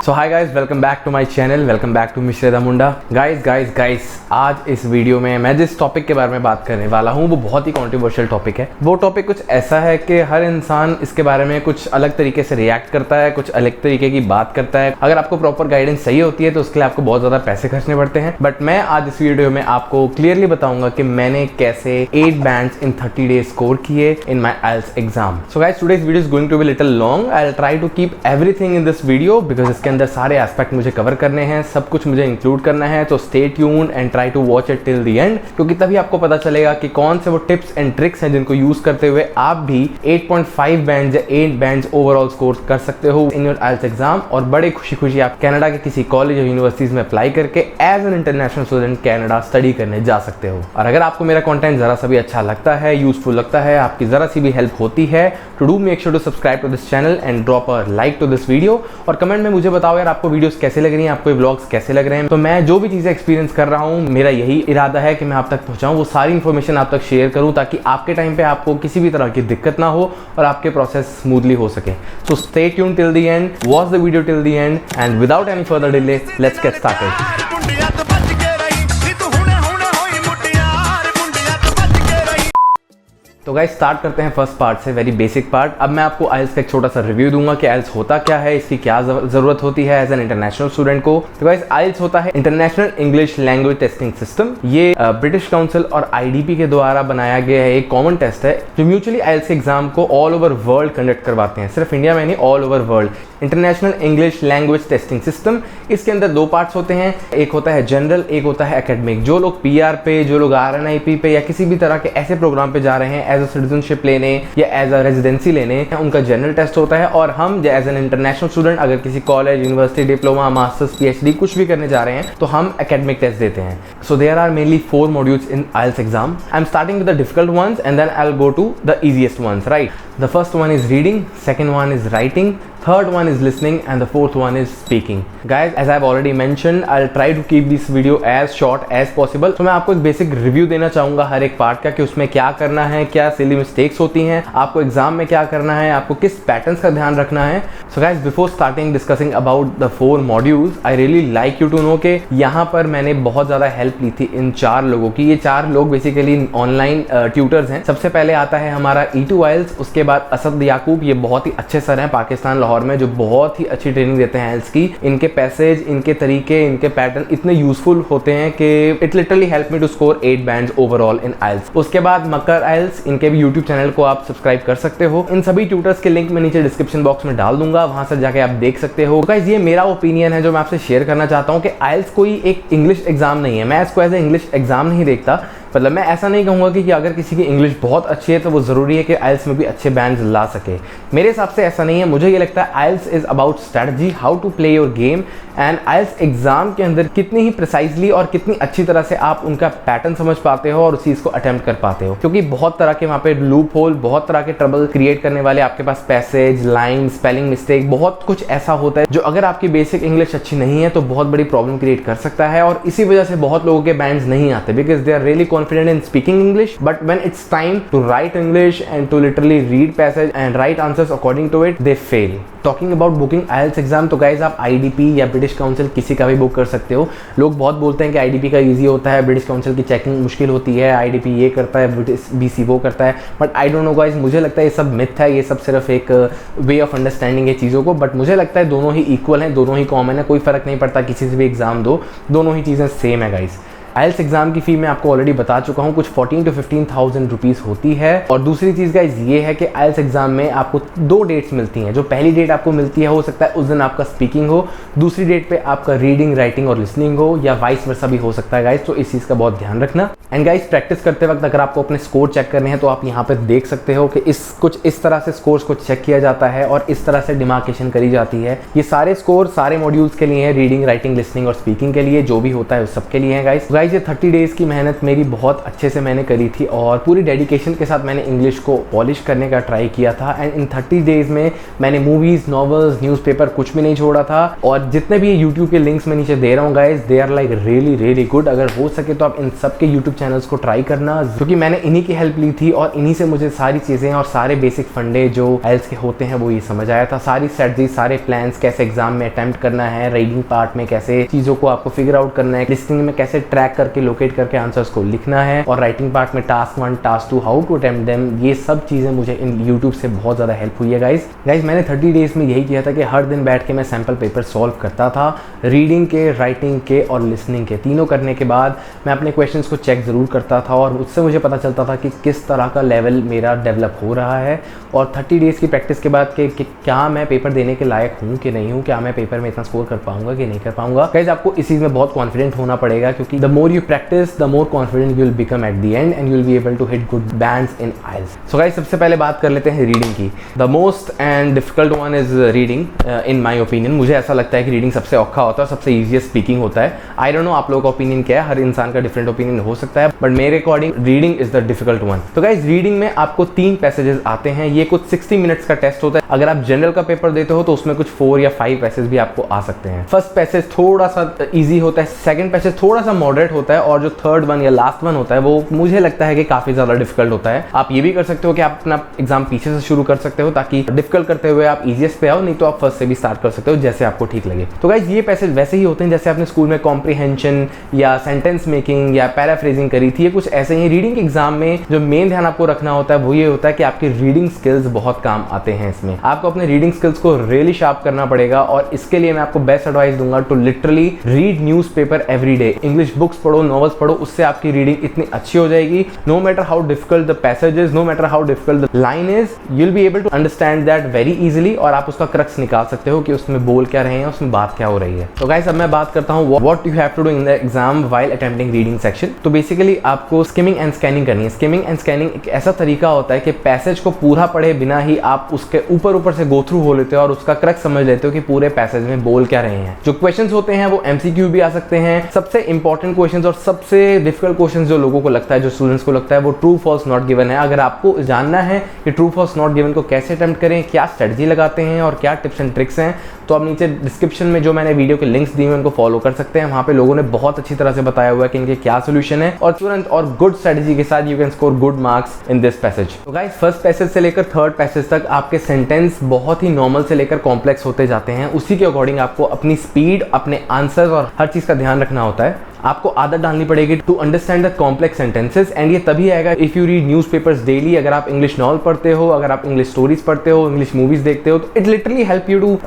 So hi guys, welcome back to my channel, welcome back to Mishra the Munda. Guys आज इस video में मैं जिस टॉपिक के बारे में बात करने वाला हूँ वो बहुत ही कंट्रोवर्शियल टॉपिक है। वो टॉपिक कुछ ऐसा है कि हर इंसान इसके बारे में कुछ अलग तरीके से रिएक्ट करता है, कुछ अलग तरीके की बात करता है। अगर आपको प्रॉपर गाइडेंस चाहिए होती है तो उसके लिए आपको बहुत ज़्यादा पैसे खर्चने पड़ते हैं। बट मैं आज इस वीडियो में आपको क्लियरली बताऊंगा कि मैंने कैसे 8 बैंड्स इन 30 डेज स्कोर किए in my IELTS exam. So guys, today's video is going to be little long. I will try to keep everything in this video because इसके अंदर सारे एस्पेक्ट मुझे कवर करने हैं, सब कुछ मुझे इंक्लूड करना है। तो stay tuned and try to watch it till the end, क्योंकि तभी आपको पता चलेगा कि कौन से वो टिप्स एंड ट्रिक्स हैं जिनको यूज करते हुए आप भी 8.5 बैंड्स या 8 बैंड्स ओवरऑल स्कोर कर सकते हो इन योर IELTS एग्जाम। और बड़े खुशी आप कनाडा के किसी कॉलेज या यूनिवर्सिटीज में अप्लाई करके as an international student Canada study करने जा सकते हो। और अगर आपको मेरा कंटेंट जरा सा भी अच्छा लगता है, यूजफुल लगता है, आपकी जरा सी भी हेल्प होती है, to do make sure to subscribe to this channel and drop a like to this video. और कमेंट में मुझे बताओ यार आपको वीडियोस कैसे लग रही हैं, आपको व्लॉग्स कैसे लग रहे हैं। तो मैं जो भी चीजें एक्सपीरियंस कर रहा हूं, मेरा यही इरादा है कि मैं आप तक पहुंचाऊं, वो सारी इंफॉर्मेशन आप तक शेयर करूं ताकि आपके टाइम पे आपको किसी भी तरह की दिक्कत ना हो और आपके प्रोसेस स्मूथली हो सके। So stay tuned till the and, watch the video till the end and without any further delay let's get started. तो गाइस स्टार्ट करते हैं फर्स्ट पार्ट से, वेरी बेसिक पार्ट। अब मैं आपको IELTS का एक छोटा सा रिव्यू दूंगा कि IELTS होता क्या है, इसकी क्या जरूरत होती है एज एन इंटरनेशनल स्टूडेंट को। तो गाइस IELTS होता है international English language testing system. ये ब्रिटिश काउंसिल और IDP के द्वारा बनाया गया है एक कॉमन टेस्ट है जो म्यूचुअली IELTS के एग्जाम को ऑल ओवर वर्ल्ड कंडक्ट करवाते हैं, सिर्फ इंडिया में नहीं, all over world. International English language testing system, इसके अंदर 2 पार्ट्स होते हैं, एक होता है जनरल, एक होता है एकेडमिक। जो लोग PR पे, जो लोग RNIP पे या किसी भी तरह के ऐसे प्रोग्राम पे जा रहे हैं एज अ सिटीजनशिप लेने या एज अ रेजिडेंसी लेने, उनका जनरल टेस्ट होता है। और हम एज एन इंटरनेशनल स्टूडेंट अगर किसी college, university, diploma, masters, PhD कुछ भी करने जा रहे हैं तो हम एकेडमिक टेस्ट देते हैं। So there are mainly 4 modules in IELTS exam. I am starting with the difficult ones and then I will go to the easiest ones, right. The first one is reading, second one is writing, third one is listening and the fourth one is speaking. Guys, as I've already mentioned, I'll try to keep this video as short as possible. तो मैं आपको एक basic review देना चाहूँगा हर एक part का कि उसमें क्या करना है, क्या सिली मिस्टेक्स होती हैं, आपको एग्जाम में क्या करना है, आपको किस पैटर्न्स का ध्यान रखना है। So guys, before starting discussing about the 4 modules, I really like you to know कि यहाँ पर मैंने बहुत ज़्यादा हेल्प ली थी इन 4 लोगों की। ये 4 लोग बेसिकली ऑनलाइन ट्यूटर्स हैं। सबसे पहले आता है हमारा E2 IELTS, उसके बाद असद याकूब, ये बहुत ही अच्छे सर हैं पाकिस्तान लाहौर में जो बहुत ही अच्छी ट्रेनिंग देते हैं IELTS की। इनके पैसेज, इनके तरीके, इनके पैटर्न इतने यूजफुल होते हैं कि it literally help me to score 8 bands overall in IELTS। उसके बाद मकर IELTS, इनके भी यूट्यूब चैनल को आप सब्सक्राइब कर सकते हो। इन सभी ट्यूटर्स के लिंक मैं नीचे डिस्क्रिप्शन बॉक्स में डाल दूंगा, वहां से जाके आप देख सकते हो। गाइस, ये मेरा ओपिनियन है जो मैं आपसे शेयर करना चाहता हूँ कि IELTS कोई एक इंग्लिश एग्जाम नहीं है। मैं इसको एज ए इंग्लिश एग्जाम नहीं देखता। मतलब मैं ऐसा नहीं कहूँगा कि अगर किसी की इंग्लिश बहुत अच्छी है तो वो ज़रूरी है कि IELTS में भी अच्छे बैंड्स ला सके। मेरे हिसाब से ऐसा नहीं है। मुझे ये लगता है IELTS is about strategy, how to play your game. And IELTS exam के अंदर कितनी ही प्रिसाइजली और कितनी अच्छी तरह से आप उनका पैटर्न समझ पाते हो और उस चीज़ को अटेम्प्ट कर पाते हो, क्योंकि बहुत तरह के वहाँ पे लूप होल, बहुत तरह के ट्रबल क्रिएट करने वाले आपके पास पैसेज, लाइन, स्पेलिंग मिस्टेक, बहुत कुछ ऐसा होता है जो अगर आपकी बेसिक इंग्लिश अच्छी नहीं है तो बहुत बड़ी प्रॉब्लम क्रिएट कर सकता है। और इसी वजह से बहुत लोगों के बैंड्स नहीं आते because they are really confident in speaking English, but when it's time to write English and to literally read passage and write answers according to it, they fail. Talking about booking IELTS exam, तो guys आप IDP या British council किसी का भी book कर सकते हो। लोग बहुत बोलते हैं कि IDP का ईजी होता है, ब्रिटिश काउंसिल की चेकिंग मुश्किल होती है, IDP ये करता है, ब्रिटिश BC वो करता है। But I don't know guys, मुझे लगता है ये सब मिथ है, ये सब सिर्फ एक वे ऑफ अंडरस्टैंडिंग है चीज़ों को। बट मुझे लगता है दोनों ही इक्वल हैं, दोनों ही कॉमन है, कोई फ़र्क नहीं पड़ता किसी से भी एग्जाम दो, दोनों ही चीज़ें सेम है गाइज। IELTS एग्जाम की फ़ी मैं आपको ऑलरेडी बता चुका हूँ, कुछ 14,000 to 15,000 रुपीज़ होती है। और दूसरी चीज़ गाइस ये है कि IELTS एग्जाम में आपको 2 डेट्स मिलती हैं। जो पहली डेट आपको मिलती है हो सकता है उस दिन आपका स्पीकिंग हो, दूसरी डेट पे आपका रीडिंग, राइटिंग और लिसनिंग हो, या वाइस वर्सा भी हो सकता है गाइस। तो इस चीज़ का बहुत ध्यान रखना। एंड गाइस, प्रैक्टिस करते वक्त अगर आपको अपने स्कोर चेक करने हैं तो आप यहाँ पर देख सकते हो कि कुछ इस तरह से स्कोर्स को चेक किया जाता है और इस तरह से डिमार्केशन करी जाती है। ये सारे स्कोर सारे मॉड्यूल्स के लिए हैं, रीडिंग, राइटिंग, लिसनिंग और स्पीकिंग के लिए जो भी होता है उस सब के लिए है गाइस। गाइस ये 30 डेज़ की मेहनत मेरी बहुत अच्छे से मैंने करी थी और पूरी डेडिकेशन के साथ मैंने इंग्लिश को पॉलिश करने का ट्राई किया था। एंड इन 30 डेज़ में मैंने मूवीज़, नॉवेल्स, न्यूज़पेपर कुछ भी नहीं छोड़ा था। और जितने भी यूट्यूब के लिंक्स मैं नीचे दे रहा हूँ guys, they are like really good. अगर हो सके तो आप इन सब के यूट्यूब चैनल्स को ट्राई करना, क्योंकि मैंने इन्हीं की हेल्प ली थी और इन्हीं से मुझे सारी चीज़ें और सारे बेसिक फंडे जो आइल्स के होते हैं वो ये समझ आया था। सारी स्ट्रेटजी, सारे प्लान्स, कैसे एग्जाम में अटेम्प्ट करना है, रीडिंग पार्ट में कैसे चीज़ों को आपको फिगर आउट करना है, लिसनिंग में कैसे ट्रैक करके लोकेट करके आंसर्स को लिखना है, और राइटिंग पार्ट में task 1, task 2, how to attempt them, ये सब चीज़ें मुझे इन यूट्यूब से बहुत ज़्यादा हेल्प हुई है गाइस। मैंने 30 डेज़ में यही किया था कि हर दिन बैठ के मैं सैम्पल पेपर सॉल्व करता था, रीडिंग के, राइटिंग के और लिसनिंग के, तीनों करने के बाद मैं अपने क्वेश्चंस को चेक ज़रूर करता था और उससे मुझे पता चलता था कि किस तरह का लेवल मेरा डेवलप हो रहा है। और 30 डेज़ की प्रैक्टिस के बाद कि क्या मैं पेपर देने के लायक हूँ कि नहीं हूँ, क्या मैं पेपर में इतना स्कोर कर पाऊंगा कि नहीं कर पाऊंगा। गाइस आपको इस चीज़ में बहुत कॉन्फिडेंट होना पड़ेगा, क्योंकि the more you practise the more confident you will become at the end and you will be able to hit good bands in IELTS. So guys सबसे पहले बात कर लेते हैं रीडिंग की। The most and difficult one is reading in my opinion. मुझे ऐसा लगता है कि रीडिंग सबसे औखा होता है, सबसे ईजिएस्ट स्पीकिंग होता है। आई डोंट नो आप लोगों का ओपिनियन क्या है, हर इंसान का डिफरेंट ओपिनियन हो सकता है, बट मेरे according reading is the difficult one. तो गाइस रीडिंग में आपको 3 पैसेजेस आते हैं, ये कुछ 60 मिनट्स का टेस्ट होता है। अगर आप जनरल का पेपर देते हो तो उसमें कुछ 4 या 5 पैसेज भी आपको आ सकते हैं। फर्स्ट पैसेज थोड़ा सा ईजी होता है, सेकंड पैसेज थोड़ा सा मॉडरेट होता है, और जो थर्ड वन या लास्ट वन होता है वो मुझे लगता है कि काफी ज्यादा डिफिकल्ट होता है। आप ये भी कर सकते हो कि आप अपना एग्जाम पीछे से शुरू कर सकते हो ताकि डिफिकल्ट करते हुए आप इजीएस्ट पे आओ, नहीं तो आप फर्स्ट से भी स्टार्ट कर सकते हो, जैसे आपको ठीक लगे। तो गाइस ये पैसेज वैसे ही होते हैं जैसे आपने स्कूल में कॉम्प्रिहेंशन या सेंटेंस मेकिंग या पैराफ्रेजिंग करी थी, ये कुछ ऐसे ही। रीडिंग एग्जाम में जो मेन ध्यान आपको रखना होता है वो ये होता है कि आपकी रीडिंग स्किल्स बहुत काम आते हैं। इसमें आपको अपने रीडिंग स्किल्स को रियली शार्प करना पड़ेगा, और इसके लिए मैं आपको बेस्ट एडवाइस दूंगा to literally read newspaper every day. English books पढ़ो, नॉवेल्स पढ़ो, उससे आपकी रीडिंग इतनी अच्छी हो जाएगी। No matter how difficult the passages, no matter how difficult the line is, you will be able to understand that very easily, और आप उसका क्रक्स निकाल सकते हो कि उसमें बोल क्या रहे हैं, उसमें बात क्या हो रही है। तो गाइस अब मैं बात करता हूँ what you have to do in the exam while attempting reading section. तो बेसिकली आपको स्किमिंग एंड स्कैनिंग करनी है। स्किमिंग एंड स्कैनिंग एक ऐसा तरीका होता है कि पैसेज को पूरा पढ़े बिना ही आप उसके ऊपर से गो थ्रू हो लेते हो और उसका क्रक्स समझ लेते हो कि पूरे पैसेज में बोल क्या रहे हैं। जो क्वेश्चंस होते हैं वो एमसीक्यू भी आ सकते हैं। सबसे इंपॉर्टेंट क्वेश्चंस और सबसे डिफिकल्ट क्वेश्चंस जो लोगों को लगता है, जो स्टूडेंट्स को लगता है, वो ट्रू फॉल्स नॉट गिवन है। अगर आपको जानना है कि ट्रू फॉल्स नॉट गिवन को कैसे अटेम्प्ट करें, क्या स्ट्रेटजी लगाते हैं और क्या टिप्स एंड ट्रिक्स हैं, तो आप नीचे डिस्क्रिप्शन में जो मैंने वीडियो के लिंक्स दिए हैं उनको फॉलो कर सकते हैं। वहाँ पे लोगों ने बहुत अच्छी तरह से बताया हुआ है कि इनके क्या सोल्यूशन है, और तुरंत और गुड स्ट्रेटजी के साथ you can score good marks in this passage. तो गाइस फर्स्ट पैसेज से लेकर थर्ड पैसेज तक आपके सेंटेंस बहुत ही नॉर्मल से लेकर कॉम्प्लेक्स होते जाते हैं। उसी के अकॉर्डिंग आपको अपनी स्पीड, अपने आंसर्स और हर चीज़ का ध्यान रखना होता है। आपको आदत डालनी पड़ेगी to understand the complex sentences, and ये तभी आएगा if you read newspapers daily. अगर आप इंग्लिश नॉवल पढ़ते हो, अगर आप इंग्लिश स्टोरीज पढ़ते हो, इंग्लिश मूवीज देखते हो, तो it literally help you to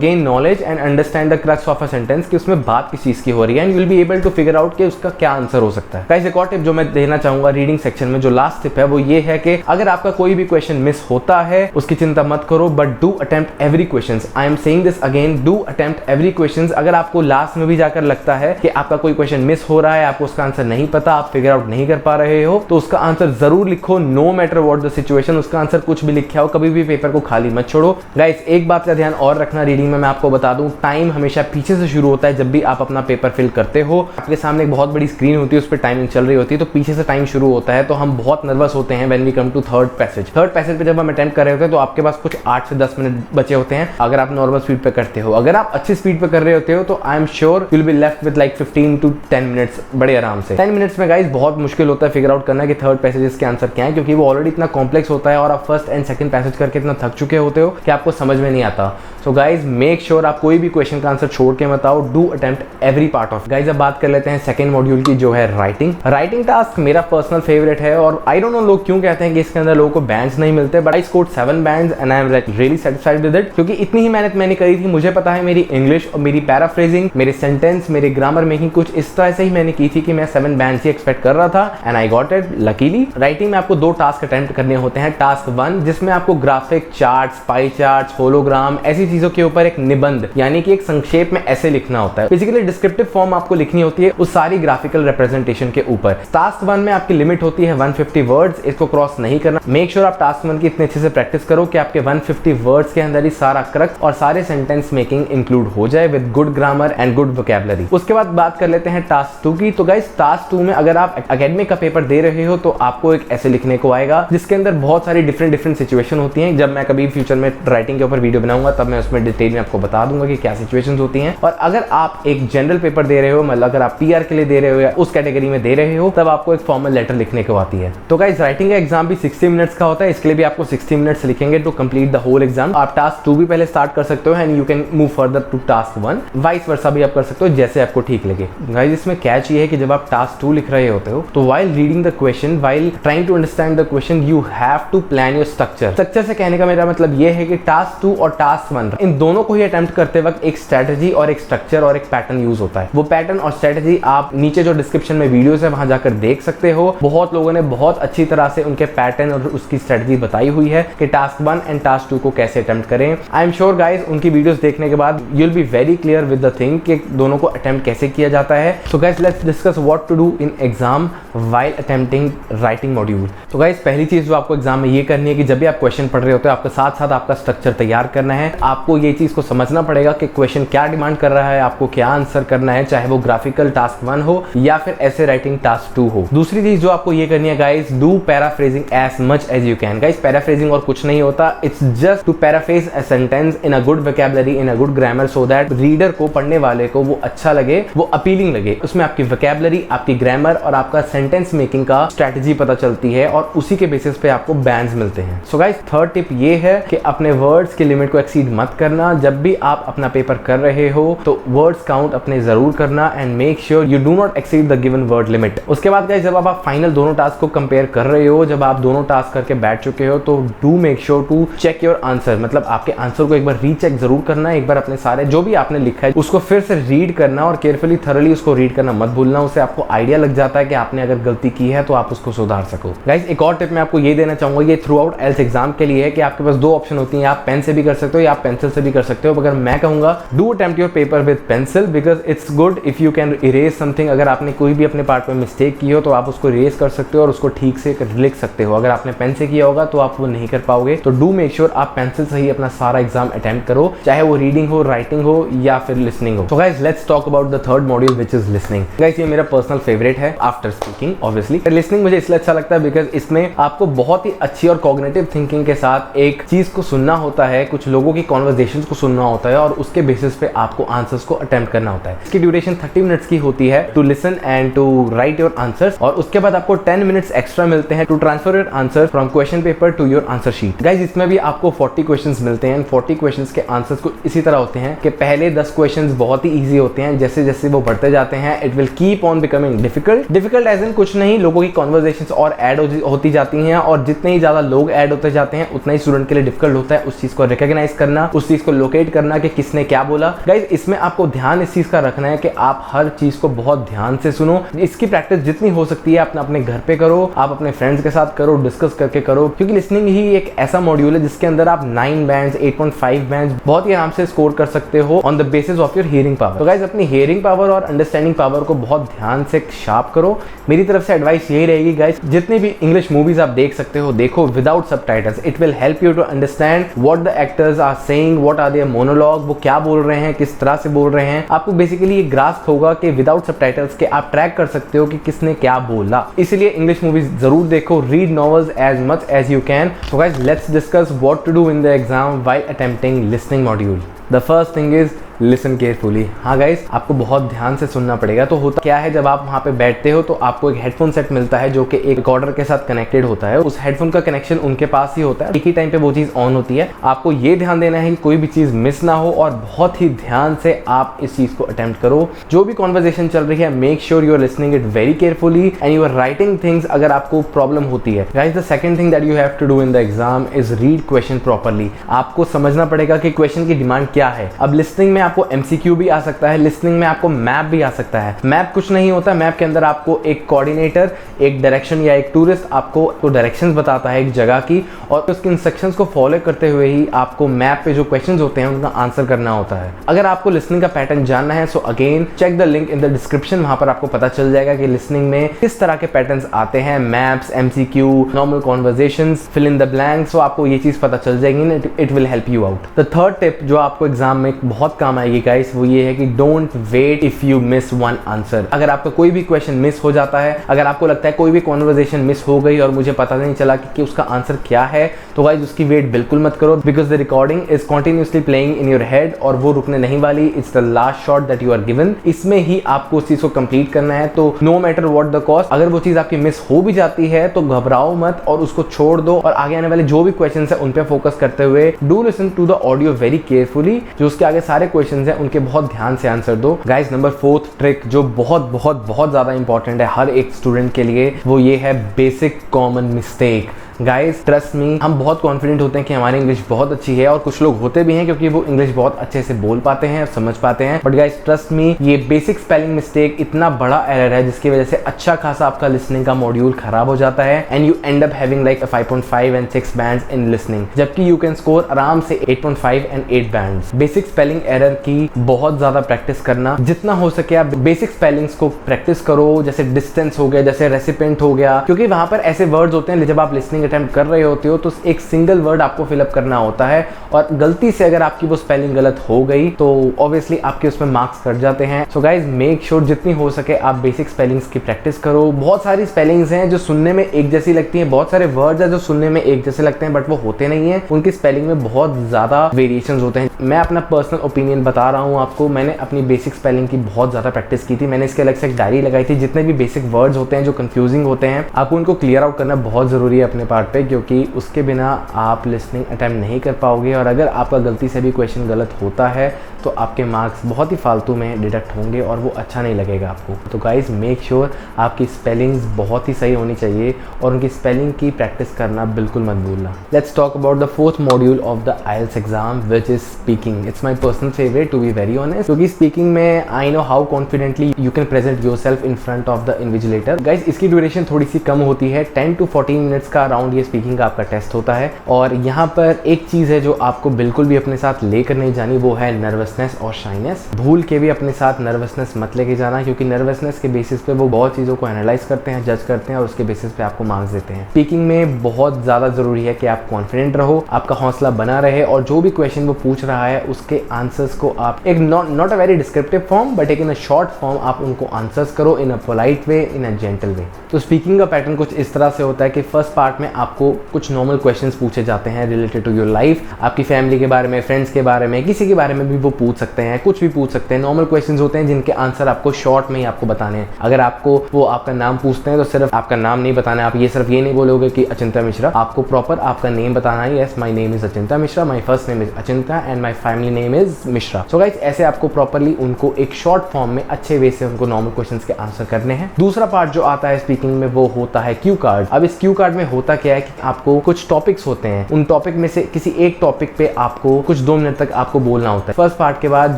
gain knowledge and understand the crux of a sentence कि उसमें बात किस चीज़ की हो रही है, and you will be able to figure out कि उसका क्या आंसर हो सकता है। गाइस एक और टिप जो मैं देना चाहूंगा रीडिंग सेक्शन में, जो लास्ट टिप है वो ये है कि अगर आपका कोई भी क्वेश्चन मिस होता है उसकी चिंता मत करो, but do attempt every question. I am saying this again, do attempt every question. अगर आपको लास्ट में भी जाकर लगता है कि आपका कोई क्वेश्चन मिस हो रहा है, आपको उसका आंसर नहीं पता, आप फिगर आउट नहीं कर पा रहे हो, तो उसका आंसर जरूर लिखो, no matter what the situation. उसका आंसर कुछ भी लिखा हो, कभी भी पेपर को खाली मत छोड़ो। गाइस एक बात का ध्यान और रखना रीडिंग में, मैं आपको बता दूं, टाइम हमेशा पीछे से शुरू होता है। जब भी आप अपना पेपर फिल करते हो, आपके सामने एक बहुत बड़ी स्क्रीन होती है, उस पर टाइमिंग चल रही होती है, तो पीछे से टाइम शुरू होता है। तो हम बहुत नर्वस होते हैं when we come to third passage. Third passage पे जब हम अटेम्प्ट कर रहे होते हैं तो आपके पास कुछ 8 से 10 मिनट बचे होते हैं अगर आप नॉर्मल स्पीड पे करते हो। अगर आप अच्छी स्पीड पे कर रहे होते हो तो आई am sure you will be left with like 15 to 10 minutes बड़े आराम से। 10 मिनट्स में गाइस बहुत मुश्किल होता है फिगर आउट करना कि थर्ड पैसेजेस के आंसर क्या है, क्योंकि वो ऑलरेडी इतना कॉम्प्लेक्स होता है और आप फर्स्ट एंड सेकंड पैसेज करके इतना थक चुके होते हो कि आपको समझ में नहीं आता। सो गाइज मेक श्योर आप कोई भी क्वेश्चन का आंसर छोड़ के मत आओ, do attempt every part of. Guys अब बात कर लेते हैं सेकंड मॉड्यूल की, जो है राइटिंग। राइटिंग टास्क मेरा पर्सनल फेवरेट है, और आई डोंट नो लोग क्यों कहते हैं कि इसके अंदर लोगों को बैंड्स नहीं मिलते, but I scored 7 bands and I am like really satisfied with it, क्योंकि इतनी ही मेहनत मैंने करी थी। मुझे पता है मेरी इंग्लिश और मेरी पैराफ्रेजिंग, मेरे सेंटेंस, मेरे ग्रामर मेकिंग कुछ इस तरह से ही मैंने की थी कि मैं 7 बैंड्स ही एक्सपेक्ट कर रहा था, and I got it luckily. Writing में आपको 2 टास्क अटेम्प्ट करने होते हैं। टास्क 1 जिसमें आपको graphic, charts, pie charts, hologram, ऐसी चीजों के ऊपर एक निबंध यानी कि एक संक्षेप में ऐसे लिखना होता है। बेसिकली डिस्क्रिप्टिव फॉर्म आपको लिखनी होती है उस सारी ग्राफिकल रिप्रेजेंटेशन के ऊपर। टास्क 1 में आपकी लिमिट होती है 150 वर्ड्स, इसको क्रॉस नहीं करना। मेक श्योर आप टास्क 1 की इतने अच्छे से प्रैक्टिस करो कि आपके 150 वर्ड्स के अंदर ही सारा क्रक्स और सारे सेंटेंस मेकिंग इंक्लूड हो जाए with good grammar and good vocabulary. उसके बाद बात कर लेते करते हैं टास्क 2 की। तो गाइस टास्क 2 में अगर आप एकेडमिक का पेपर दे रहे हो तो आपको एक ऐसे लिखने को आएगा जिसके अंदर बहुत सारी डिफरेंट सिचुएशन होती हैं। जब मैं कभी फ्यूचर में राइटिंग के ऊपर वीडियो बनाऊंगा तब मैं उसमें डिटेल में आपको बता दूंगा कि क्या सिचुएशंस होती हैं। और अगर आप एक जनरल पेपर दे रहे हो, मतलब अगर आप पीआर के लिए दे रहे हो या उस कैटेगरी में दे रहे हो, तब आपको एक फॉर्मल लेटर लिखने को आती है। तो गाइस राइटिंग का एग्जाम भी 60 मिनट्स का होता है, इसके लिए भी आपको 60 मिनट्स लिखेंगे to complete the whole exam. आप टास्क 2 भी पहले स्टार्ट कर सकते हो and you can move further to task 1, vice versa भी आप कर सकते हो जैसे आपको ठीक लगे। गाइस इसमें कैच ये है कि जब आप टास्क 2 लिख रहे होते हो तो while reading the question, while trying to understand the question, you have to plan your structure। Structure से कहने का मेरा मतलब ये है कि टास्क 2 और टास्क 1 इन दोनों को ही अटेम्प्ट करते वक्त एक स्ट्रेटजी और एक स्ट्रक्चर और एक पैटर्न यूज होता है। वो पैटर्न और स्ट्रेटजी आप नीचे जो डिस्क्रिप्शन में वीडियोस है वहां जाकर देख सकते हो। बहुत लोगों ने बहुत अच्छी तरह से उनके पैटर्न और उसकी स्ट्रेटजी बताई हुई है कि टास्क 1 एंड टास्क 2 को कैसे अटेम्प्ट करें। आई एम श्योर गाइज उनकी वीडियोस देखने के बाद you will be very clear with the thing कि दोनों को अटेम्प्ट कैसे किया जाता है। So guys let's discuss what to do in exam while attempting writing module। तो गाइस पहली चीज जो आपको एग्जाम में ये करनी है कि जब भी आप क्वेश्चन पढ़ रहे होते हो आपके साथ साथ आपका स्ट्रक्चर तैयार करना है। आपको ये चीज को समझना पड़ेगा कि क्वेश्चन क्या डिमांड कर रहा है, आपको क्या आंसर करना है, चाहे वो ग्राफिकल टास्क 1 हो या फिर ऐसे राइटिंग टास्क 2 हो। दूसरी चीज जो आपको ये करनी है guys, do paraphrasing as much as you can. Guys paraphrasing और कुछ नहीं होता, it's just to paraphrase a sentence in a good vocabulary, in a good grammar, so that reader को, पढ़ने वाले को वो अच्छा लगे, वो अपीलिंग लगे। उसमें आपकी वोकैबुलरी, आपकी ग्रामर और आपका सेंटेंस मेकिंग का स्ट्रेटजी पता चलती है और उसी के बेसिस पे आपको बैंड्स मिलते हैं। सो गाइस थर्ड टिप ये है कि अपने वर्ड्स की लिमिट को एक्सीड मत करना। जब भी आप अपना पेपर कर रहे हो तो वर्ड्स काउंट अपने जरूर करना and make sure you do not exceed the given word limit. उसके बाद गाइस जब आप फाइनल दोनों टास्क को कंपेयर कर रहे हो, जब आप दोनों टास्क करके बैठ चुके हो, तो do make sure to check your answer. मतलब आपके आंसर को एक बार रीचेक जरूर करना है। एक बार अपने सारे जो भी आपने लिखा है उसको फिर से रीड करना और केयरफुली थरली उसको रीड करना मत भूलना। उससे आपको आइडिया लग जाता है कि आपने अगर गलती की है तो आप उसको सुधार सको। गाइस एक और टिप मैं आपको ये देना चाहूंगा, ये थ्रू आउट एल्स एग्जाम के लिए है कि आपके पास दो ऑप्शन होती हैं, आप पेन से भी कर सकते हो या आप पेंसिल से भी कर सकते हो। मगर मैं कहूंगा do attempt your paper with pencil because it's good if you can erase something. अगर आपने कोई भी अपने पार्ट में मिस्टेक की हो तो आप उसको इरेज कर सकते हो और उसको ठीक से लिख सकते हो। अगर आपने पेन से किया होगा तो आप वो नहीं कर पाओगे। तो डू मेक श्योर आप पेंसिल से ही अपना सारा एग्जाम अटेम्प्ट करो, चाहे वो रीडिंग हो, राइटिंग हो या फिर लिसनिंग हो। तो guys let's talk about the third module which is listening. Guys ये मेरा पर्सनल फेवरेट है आफ्टर स्पीकिंग ऑब्वियसली। लिसनिंग मुझे इसलिए अच्छा लगता है बिकॉज इसमें आपको बहुत ही अच्छी और कॉग्निटिव थिंकिंग के साथ एक चीज को सुनना होता है, कुछ लोगों की कॉन्वर्सेशंस को सुनना होता है और उसके बेसिस पे आपको आंसर्स को अटेम्प्ट करना होता है। इसकी ड्यूरेशन 30 मिनट्स की होती है to listen and to write your answers और उसके बाद आपको 10 मिनट्स एक्स्ट्रा मिलते हैं to transfer your answer from question paper to your answer sheet. Guys इसमें भी आपको 40 क्वेश्चंस मिलते हैं। 40 क्वेश्चंस के आंसर्स को इसी तरह होते हैं कि पहले 10 क्वेश्चंस बहुत ही ईजी होते हैं, जैसे जैसे वो बढ़ते जाते हैं it will keep on becoming difficult. Difficult as in कुछ नहीं, लोगों की कॉन्वर्सेशंस और ऐड होती जाती हैं और जितने ही ज्यादा लोग ऐड होते जाते हैं उतना ही स्टूडेंट के लिए डिफिकल्ट होता है उस चीज को रिकॉग्नाइज करना, उस चीज को लोकेट करना कि किसने क्या बोला। गाइस इसमें आपको ध्यान इस चीज का रखना है कि आप हर चीज को बहुत ध्यान से सुनो। इसकी प्रैक्टिस जितनी हो सकती है अपने घर पे करो, आप अपने फ्रेंड्स के साथ करो, डिस्कस करके करो, क्योंकि लिसनिंग ही एक ऐसा मॉड्यूल है जिसके अंदर आप 9 बैंड्स 8.5 बैंड्स बहुत ही आराम से स्कोर कर सकते हो on the basis of your hearing power. तो गाइस अपनी हियरिंग पावर और अंडरस्टैंडिंग पावर को बहुत ध्यान से शार्प करो। मेरी तरफ से एडवाइस यही रहेगी गाइस, जितनी भी इंग्लिश मूवीज आप देख सकते हो देखो without subtitles. It will help you to understand what the actors are saying, what are their monologue, वो क्या बोल रहे हैं, किस तरह से बोल रहे हैं। आपको बेसिकली ये ग्रास्प होगा कि विदाउट सबटाइटल्स के आप ट्रैक कर सकते हो कि किसने क्या बोला। इसलिए इंग्लिश मूवीज जरूर देखो, read novels as much as you can. So guys let's discuss what to do in the exam while attempting listening module. The first thing is listen carefully. हाँ गाइस आपको बहुत ध्यान से सुनना पड़ेगा। तो होता क्या है, जब आप वहाँ पे बैठते हो तो आपको एक हेडफोन सेट मिलता है जो कि एक रिकॉर्डर के साथ कनेक्टेड होता है। उस हेडफोन का कनेक्शन उनके पास ही होता है, एक ही टाइम पे वो चीज़ ऑन होती है। आपको ये ध्यान देना है कि कोई भी चीज़ मिस ना हो और बहुत ही ध्यान से आप इस चीज़ को अटेम्प्ट करो। जो भी कॉन्वर्सेशन चल रही है make sure you are listening it very carefully and you are writing things अगर आपको प्रॉब्लम होती है। Guys the second thing that you have to do in the exam is read question properly. आपको समझना पड़ेगा कि क्वेश्चन की demand क्या है। अब लिसनिंग में आपको MCQ भी आ सकता है, लिसनिंग में आपको मैप भी आ सकता है। मैप कुछ नहीं होता, मैप के अंदर आपको एक कोऑर्डिनेटर, एक डायरेक्शन या एक टूरिस्ट आपको तो डायरेक्शंस बताता है एक जगह की और उसके इंस्ट्रक्शंस को फॉलो करते हुए ही आपको मैप पे जो क्वेश्चंस होते हैं उनका आंसर करना होता है। अगर आपको लिसनिंग का पैटर्न जानना है so again check the link in the description, वहां पर आपको पता चल जाएगा कि लिसनिंग में किस तरह के पैटर्न्स आते हैं, maps, MCQ, normal conversations, fill in the blanks. So आपको ये चीज पता चल जाएगी ना, it will help you out. The third tip जो आपको एग्जाम में बहुत काम आएगी गाइस, वो ये है कि don't wait if you miss one answer. अगर आपका कोई भी क्वेश्चन मिस हो जाता है, अगर आपको लगता है कोई भी कॉन्वर्सेशन मिस हो गई और मुझे पता नहीं चला कि उसका आंसर क्या है, तो गाइस उसकी वेट बिल्कुल मत करो, because the recording is continuously playing in your head और वो रुकने नहीं वाली। It's the last shot that you are given, इसमें ही आपको उस चीज को कंप्लीट करना है। तो no matter what the cost, अगर वो चीज आपकी मिस हो भी जाती है तो घबराओ मत और उसको छोड़ दो, और आगे आने वाले जो भी क्वेश्चन है उन पे फोकस करते हुए do listen to the audio very carefully. जो उसके आगे सारे क्वेश्चन है उनके बहुत ध्यान से आंसर दो। गाइस नंबर 4th ट्रिक जो बहुत बहुत बहुत ज्यादा इंपॉर्टेंट है हर एक स्टूडेंट के लिए, वो ये है basic common mistake. Guys trust me, हम बहुत कॉन्फिडेंट होते हैं कि हमारी इंग्लिश बहुत अच्छी है, और कुछ लोग होते भी हैं क्योंकि वो इंग्लिश बहुत अच्छे से बोल पाते हैं और समझ पाते हैं, बट गाइस ट्रस्ट मी, ये बेसिक स्पेलिंग मिस्टेक इतना बड़ा एरर है जिसकी वजह से अच्छा खासा आपका लिसनिंग का मॉड्यूल खराब हो जाता है, and you and up having like 5.5 and 6 bands in listening, जबकि यू कैन स्कोर आराम से 8.5 and 8 bands. Basic spelling error की बहुत ज्यादा प्रैक्टिस करना, जितना हो सके आप बेसिक स्पेलिंग्स को प्रैक्टिस करो, जैसे डिस्टेंस हो गया, जैसे रेसिपेंट हो गया, क्योंकि वहां पर ऐसे वर्ड्स होते हैं जब आप लिसनिंग अटेम्प्ट कर रहे होते हो तो एक सिंगल वर्ड आपको फिलअप करना होता है, और गलती से अगर आपकी वो स्पेलिंग गलत हो गई तो ऑब्वियसली आपके उसमें मार्क्स कट जाते हैं। सो गाइज मेक श्योर जितनी हो सके आप बेसिक स्पेलिंग्स की प्रैक्टिस करो। बहुत सारी स्पेलिंग्स हैं जो सुनने में एक जैसी लगती हैं, बहुत सारे वर्ड्स हैं जो सुनने में एक जैसे लगते हैं बट वो होते नहीं हैं, उनकी स्पेलिंग में बहुत ज्यादा वेरिएशंस होते हैं। मैं अपना पर्सनल ओपिनियन बता रहा हूँ आपको, मैंने अपनी बेसिक स्पेलिंग की बहुत ज्यादा प्रैक्टिस की थी, मैंने इसके अलग से एक डायरी लगाई थी। जितने भी बेसिक वर्ड्स होते हैं जो कंफ्यूजिंग होते हैं, आपको उनको क्लियर आउट करना बहुत जरूरी है अपने पार्ट पे, क्योंकि उसके बिना आप लिसनिंग अटेम्प्ट नहीं कर पाओगे, और अगर आपका गलती से भी क्वेश्चन गलत होता है तो आपके मार्क्स बहुत ही फालतू में डिडक्ट होंगे और वो अच्छा नहीं लगेगा आपको। तो गाइज मेक श्योर आपकी स्पेलिंग्स बहुत ही सही होनी चाहिए और उनकी स्पेलिंग की प्रैक्टिस करना बिल्कुल मत भूलना। Let's talk about the 4th module of the IELTS exam which is speaking. It's my personal favourite to be very honest, क्योंकि स्पीकिंग में I know how confidently you can present yourself in front of the invigilator. Guys इसकी duration थोड़ी सी कम होती है, 10 to 14 minutes का around ये स्पीकिंग का आपका टेस्ट होता है, और यहाँ पर एक चीज़ है जो आपको बिल्कुल भी अपने साथ लेकर नहीं जानी, वो है नर्वसनेस और शाइनेस। भूल के भी अपने साथ नर्वसनेस मत लेके जाना, क्योंकि नर्वसनेस के बेसिस पे वो बहुत चीज़ों को एनालाइज करते हैं, जज करते हैं और उसके बेसिस पे आपको मार्क्स देते हैं। स्पीकिंग में बहुत ज़्यादा ज़रूरी है कि आप कॉन्फिडेंट रहो, आपका हौसला बना रहे, और जो भी क्वेश्चन वो पूछ रहा है उसके आंसर्स को आप एक not a very descriptive form but एक इन अ शॉर्ट फॉर्म आप उनको आंसर्स करो इन a polite way, in a gentle वे। तो स्पीकिंग का पैटर्न कुछ इस तरह से होता है कि फर्स्ट पार्ट में आपको कुछ नॉर्मल क्वेश्चंस पूछे जाते हैं रिलेटेड टू योर लाइफ, आपकी फैमिली के बारे में, फ्रेंड्स के बारे में, किसी के बारे में भी वो पूछ सकते हैं, कुछ भी पूछ सकते हैं। नॉर्मल क्वेश्चंस होते हैं जिनके आंसर आपको शॉर्ट में ही आपको बताने हैं। अगर आपको वो आपका नाम पूछते हैं तो सिर्फ आपका नाम नहीं बताना है, आप ये सिर्फ ये नहीं बोलोगे कि अचिंता मिश्रा, आपको प्रॉपर आपका नेम बताना है। Yes my name is Achinta Mishra, my first name is Achinta and my family name is Mishra. So guys ऐसे आपको प्रॉपर्ली उनको एक शॉर्ट फॉर्म में अच्छे वे से उनको नॉर्मल क्वेश्चंस के आंसर करने हैं। दूसरा पार्ट जो आता है स्पीकिंग में वो होता है क्यू कार्ड। अब इस क्यू कार्ड में होता क्या है कि आपको कुछ टॉपिक्स होते हैं, उन टॉपिक में से किसी एक टॉपिक पे आपको कुछ 2 मिनट तक आपको बोलना होता है। फर्स्ट पार्ट के बाद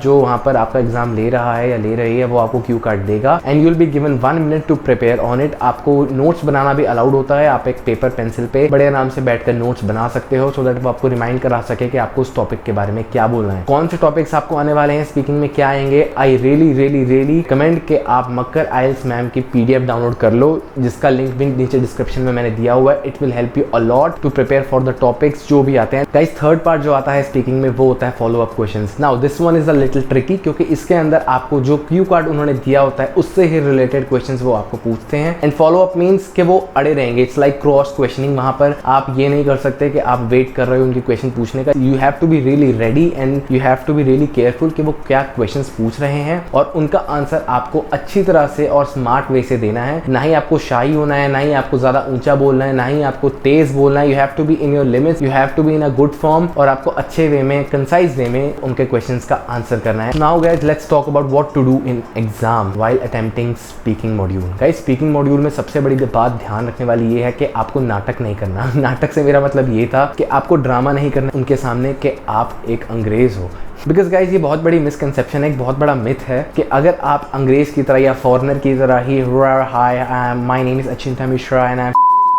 जो वहां पर आपका एग्जाम ले रहा है या ले रही है वो आपको क्यू कार्ड देगा and you will be given 1 minute to prepare on it. आपको नोट्स बनाना भी अलाउड होता है, आप एक पेपर पेंसिल पे बड़े आराम से बैठकर नोट्स बना सकते हो, सो दैट वो आपको रिमाइंड करा सके कि आपको उस टॉपिक के बारे में क्या बोलना है, कौन से टॉपिक्स आपको आने वाले हैं, स्पीकिंग में क्या आएंगे। आई रियली कमेंट के आप मक्कर आइल्स मैम की PDF डाउनलोड कर लो, जिसका लिंक भी नीचे डिस्क्रिप्शन में मैंने दिया हुआ है। It will help you a lot to prepare for the topics जो भी आते हैं। गाइस थर्ड पार्ट जो आता है स्पीकिंग में वो होता है follow up questions. Now this one is a little tricky, क्योंकि इसके अंदर आपको जो क्यू कार्ड उन्होंने दिया होता है उससे ही रिलेटेड क्वेश्चंस वो आपको पूछते हैं, एंड फॉलो अप मींस कि वो अड़े रहेंगे। It's like cross questioning. वहां पर आप ये नहीं कर सकते कि आप वेट कर रहे हो उनके क्वेश्चन पूछने का। You have to be really ready and you have to be really careful कि वो क्या क्वेश्चंस पूछ रहे हैं, और उनका आंसर आपको अच्छी तरह से और स्मार्ट वे से देना है। ना ही आपको शाई होना है, ना ही आपको ज्यादा ऊंचा बोलना है, ना ही आपको तेज बोलना है। You have to be in your limits, you have to be in a good form, और आपको अच्छे वे में, कंसाइज वे में उनके क्वेश्चंस का आंसर करना है। Now guys let's talk about what to do in exam while attempting speaking module. Guys speaking module में सबसे बड़ी बात ध्यान रखने वाली ये है कि आपको नाटक नहीं करना। नाटक से मेरा मतलब ये था कि आपको ड्रामा नहीं करना उनके सामने कि आप एक अंग्रेज हो। बिकॉज गाइज ये बहुत बड़ी मिसकंसेप्शन है, एक बहुत बड़ा मिथ है कि अगर आप अंग्रेज की तरह या फॉरेनर की तरह ही hi my name is Achinta Mishra and I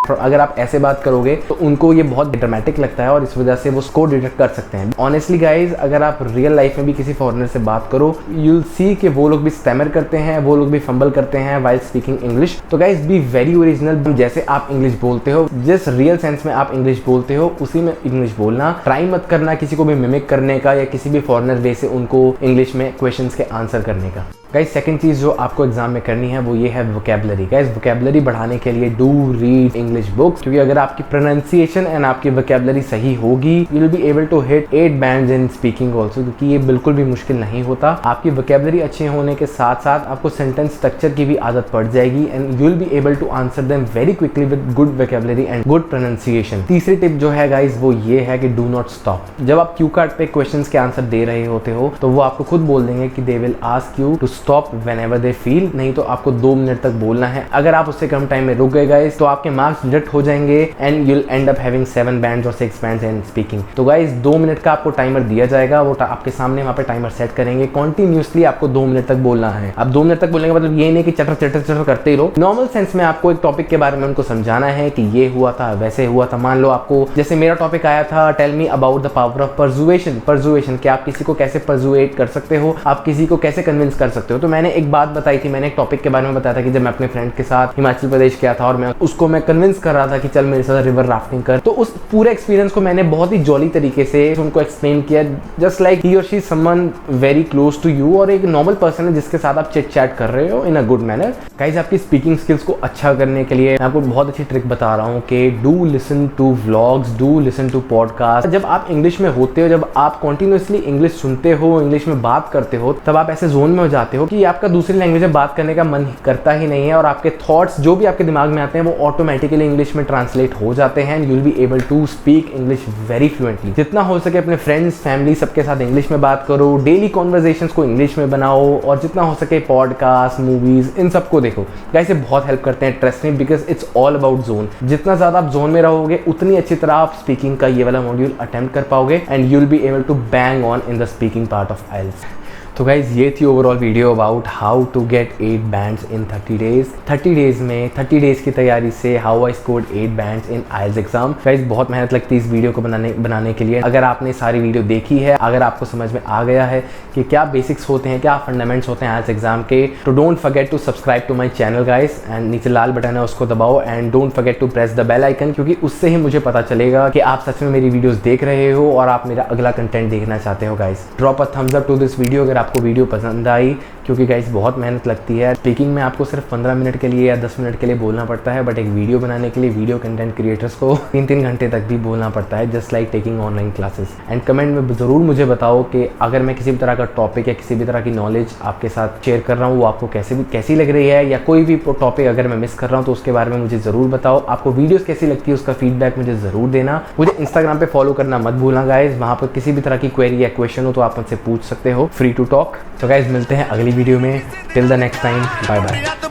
अगर आप ऐसे बात करोगे तो उनको ये बहुत ड्रामेटिक लगता है और इस वजह से वो स्कोर डिडक्ट कर सकते हैं। ऑनेस्टली गाइज, अगर आप रियल लाइफ में भी किसी फॉरेनर से बात करो, यूल सी कि वो लोग भी स्टैमर करते हैं, वो लोग भी फंबल करते हैं वाइल स्पीकिंग इंग्लिश। तो गाइज बी वेरी ओरिजिनल। जैसे आप इंग्लिश बोलते हो, जिस रियल सेंस में आप इंग्लिश बोलते हो उसी में इंग्लिश बोलना। ट्राई मत करना किसी को भी मिमिक करने का या किसी भी फॉरेनर वे से उनको इंग्लिश में क्वेश्चंस के आंसर करने का। गाइज सेकंड चीज़ जो आपको एग्जाम में करनी है वो ये है वोकैबुलरी। गाइज वोकैबुलरी बढ़ाने के लिए डू रीड इंग्लिश बुक्स, क्योंकि अगर आपकी प्रोनाउंसिएशन एंड आपकी वोकैबुलरी सही होगी, you will be able to hit 8 bands in speaking also, क्योंकि ये बिल्कुल भी मुश्किल नहीं होता। आपकी वोकैबुलरी अच्छे होने के साथ साथ आपको सेंटेंस स्ट्रक्चर की भी आदत पड़ जाएगी and you will be able to answer them very quickly with good vocabulary and good pronunciation. तीसरी टिप जो है गाइज वो ये है कि डू नॉट स्टॉप। जब आप क्यू कार्ड पे क्वेश्चंस के आंसर दे रहे होते हो तो वो आपको खुद बोल देंगे कि they will ask you to stop whenever they feel, नहीं तो आपको 2 मिनट तक बोलना है। अगर आप उससे कम टाइम में रुक गए गाइस तो आपके मार्क्स डिडक्ट हो जाएंगे and you will and up having 7 bands और 6 बैंड्स इन स्पीकिंग। तो गाइस 2 मिनट का आपको टाइमर दिया जाएगा, वो आपके सामने वहाँ पे टाइमर सेट करेंगे। कॉन्टिन्यूसली आपको 2 मिनट तक बोलना है। अब 2 मिनट तक बोलने का मतलब ये नहीं कि चटर चटर चटर करते ही रहो। नॉर्मल सेंस में आपको एक टॉपिक के बारे में उनको समझाना है कि ये हुआ था, वैसे हुआ था। मान लो आपको, जैसे मेरा टॉपिक आया था tell me about the power of persuasion. Persuasion कि आप किसी को कैसे परसुएट कर सकते हो, आप किसी को कैसे कन्विंस कर सकते हो। तो मैंने एक बात बताई थी, मैंने एक टॉपिक के बारे में बताया था कि जब मैं अपने फ्रेंड के साथ हिमाचल प्रदेश गया था और मैं उसको कन्विंस कर रहा था कि चल मेरे साथ रिवर राफ्टिंग कर, तो उस पूरे एक्सपीरियंस को मैंने बहुत ही जॉली तरीके से उनको एक्सप्लेन किया, जस्ट लाइक ही और she someone very close to you, और एक नॉर्मल पर्सन है जिसके साथ आप चिट चैट कर रहे हो इन अ गुड मैनर। गाइस आपकी स्पीकिंग स्किल्स को अच्छा करने के लिए मैं आपको बहुत अच्छी ट्रिक बता रहा हूँ कि do listen to vlogs, do listen to podcast. जब आप इंग्लिश में होते हो, जब आप कॉन्टिन्यूसली इंग्लिश सुनते हो, इंग्लिश में बात करते हो, तब आप ऐसे जोन में हो जाते हो कि आपका दूसरी लैंग्वेज में बात करने का मन करता ही नहीं है और आपके थॉट्स जो भी आपके दिमाग में आते हैं वो ऑटोमेटिकली इंग्लिश में ट्रांसलेट हो जाते हैं and you will be able to speak English very fluently. जितना हो सके अपने फ्रेंड्स, फैमिली सबके साथ इंग्लिश में बात करो, डेली कॉन्वर्सेशंस को इंग्लिश में बनाओ और जितना हो सके पॉडकास्ट, मूवीज, इन सबको देखो। गाइस ये बहुत हेल्प करते हैं, trust me, because it's all about zone. जितना ज़्यादा आप जोन में रहोगे उतनी अच्छी तरह आप स्पीकिंग का ये वाला मॉड्यूल अटेम्प्ट कर पाओगे and you will be able to bang on in the speaking part of IELTS. तो गाइज ये थी overall video about how to get 8 bands in 30 days. 30 days में 30 डेज की तैयारी से how I scored 8 bands in IELTS exam. Guys बहुत मेहनत लगती है इस वीडियो को बनाने के लिए। अगर आपने सारी वीडियो देखी है, अगर आपको समझ में आ गया है कि क्या बेसिक्स होते हैं, क्या फंडामेंट्स होते हैं आइल्स एग्जाम के, तो don't forget to subscribe to my channel guys and नीचे लाल बटन है उसको दबाओ and don't forget to press the bell icon, क्योंकि उससे ही मुझे पता चलेगा कि आप सच में मेरी वीडियोस देख रहे हो और आप मेरा अगला कंटेंट देखना चाहते हो। Guys drop a thumbs up to this video अगर आपको वीडियो पसंद आई, क्योंकि गाइस बहुत मेहनत लगती है स्पीकिंग में। आपको सिर्फ 15 मिनट के लिए या 10 मिनट के लिए बोलना पड़ता है, बट एक वीडियो बनाने के लिए वीडियो कंटेंट क्रिएटर्स को 3-3 घंटे तक भी बोलना पड़ता है, just like taking online classes. And comment में ज़रूर मुझे बताओ कि अगर मैं किसी भी तरह का टॉपिक या किसी भी तरह की नॉलेज आपके साथ शेयर कर रहा हूँ वो आपको कैसी लग रही है, या कोई भी टॉपिक अगर मैं मिस कर रहा हूँ तो उसके बारे में मुझे ज़रूर बताओ। आपको वीडियोज़ कैसी लगती है उसका फीडबैक मुझे ज़रूर देना। मुझे इंस्टाग्राम पे फॉलो करना मत भूलना गाइज, वहाँ पर किसी भी तरह की क्वेरी या क्वेश्चन हो तो आप मुझसे पूछ सकते हो, फ्री टू टॉक। तो गाइज मिलते हैं अगली वीडियो में। Till the next time, bye bye.